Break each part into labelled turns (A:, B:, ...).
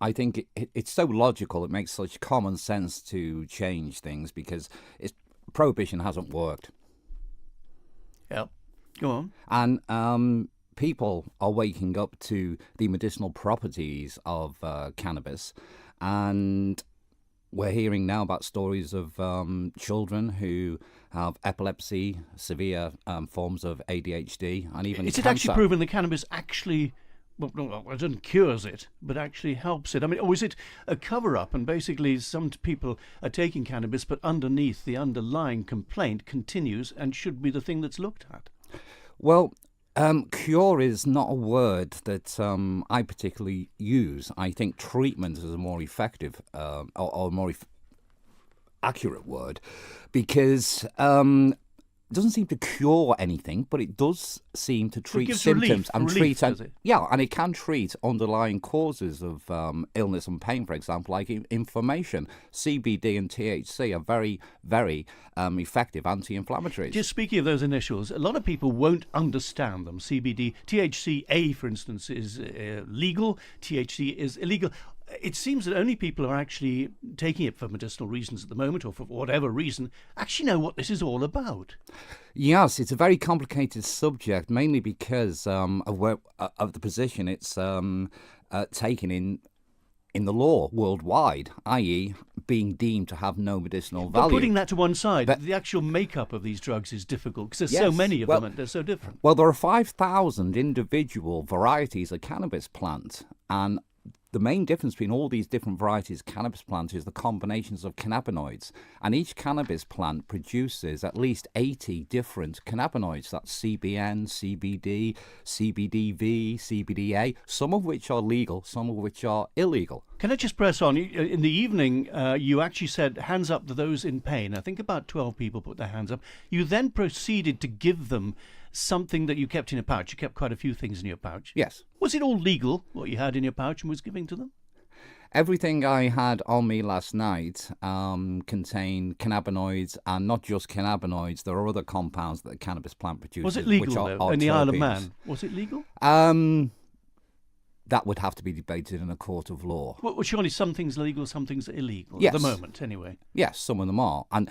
A: I think it's so logical. It makes such common sense to change things because prohibition hasn't worked.
B: Yeah. Go on.
A: And people are waking up to the medicinal properties of cannabis. And we're hearing now about stories of children who have epilepsy, severe forms of ADHD, and even
B: Is it
A: cancer.
B: actually proven that cannabis actually, well, no, it doesn't cures it, but actually helps it? I mean, or is it a cover-up? And basically, some people are taking cannabis, but underneath, the underlying complaint continues and should be the thing that's looked at.
A: Well, cure is not a word that I particularly use. I think treatment is a more effective or more accurate word, because it doesn't seem to cure anything, but it does seem to treat symptoms and
B: relief, does it?
A: Yeah, and it can treat underlying causes of illness and pain. For example, like inflammation. CBD and THC are very, very effective anti-inflammatories.
B: Just speaking of those initials, a lot of people won't understand them. CBD, THCA, for instance, is legal. THC is illegal. It seems that only people who are actually taking it for medicinal reasons at the moment, or for whatever reason, actually know what this is all about.
A: Yes, it's a very complicated subject, mainly because of the position it's taken in the law worldwide, i.e. being deemed to have no medicinal value.
B: But putting that to one side, the actual makeup of these drugs is difficult because there's so many of them and they're so different.
A: Well, there are 5,000 individual varieties of cannabis plant, and the main difference between all these different varieties of cannabis plants is the combinations of cannabinoids. And each cannabis plant produces at least 80 different cannabinoids. That's CBN, CBD, CBDV, CBDA, some of which are legal, some of which are illegal.
B: Can I just press on? In the evening, you actually said, hands up to those in pain. I think about 12 people put their hands up. You then proceeded to give them something that you kept in a pouch. You kept quite a few things in your pouch.
A: Yes.
B: Was it all legal, what you had in your pouch and was giving to them?
A: Everything I had on me last night contained cannabinoids, and not just cannabinoids. There are other compounds that the cannabis plant produces.
B: Was it legal,
A: which
B: though,
A: are
B: in the Isle of
A: terpenes.
B: Man? Was it legal?
A: That would have to be debated in a court of law.
B: Well, surely some things are legal, some things are illegal.
A: Yes.
B: At the moment, anyway.
A: Yes, some of them are. And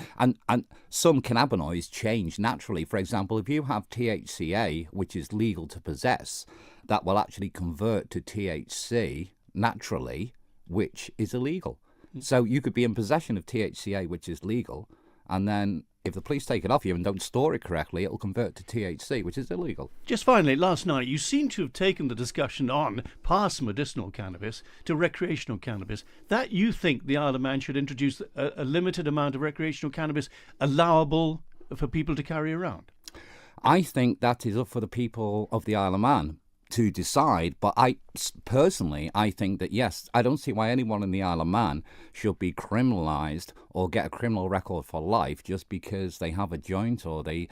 A: some cannabinoids change naturally. For example, if you have THCA, which is legal to possess, that will actually convert to THC naturally, which is illegal. So you could be in possession of THCA, which is legal, and then if the police take it off you and don't store it correctly, it'll convert to THC, which is illegal.
B: Just finally, last night, you seem to have taken the discussion on past medicinal cannabis to recreational cannabis. That you think the Isle of Man should introduce a limited amount of recreational cannabis allowable for people to carry around?
A: I think that is up for the people of the Isle of Man to decide, but I think that yes, I don't see why anyone in the Isle of Man should be criminalised or get a criminal record for life just because they have a joint or they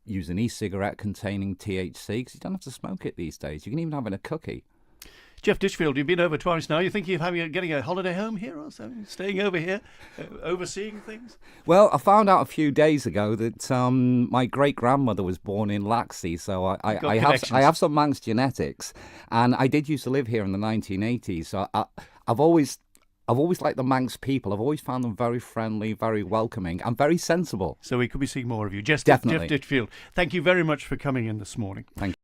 A: use an e-cigarette containing THC, because you don't have to smoke it these days. You can even have it in a cookie.
B: Jeff Ditchfield, you've been over twice now. You thinking of getting a holiday home here or something? Staying over here, overseeing things?
A: Well, I found out a few days ago that my great-grandmother was born in Laxey, so I have some Manx genetics, and I did used to live here in the 1980s. So I've always liked the Manx people. I've always found them very friendly, very welcoming, and very sensible.
B: So we could be seeing more of you.
A: Definitely.
B: Jeff Ditchfield, thank you very much for coming in this morning.
A: Thank you.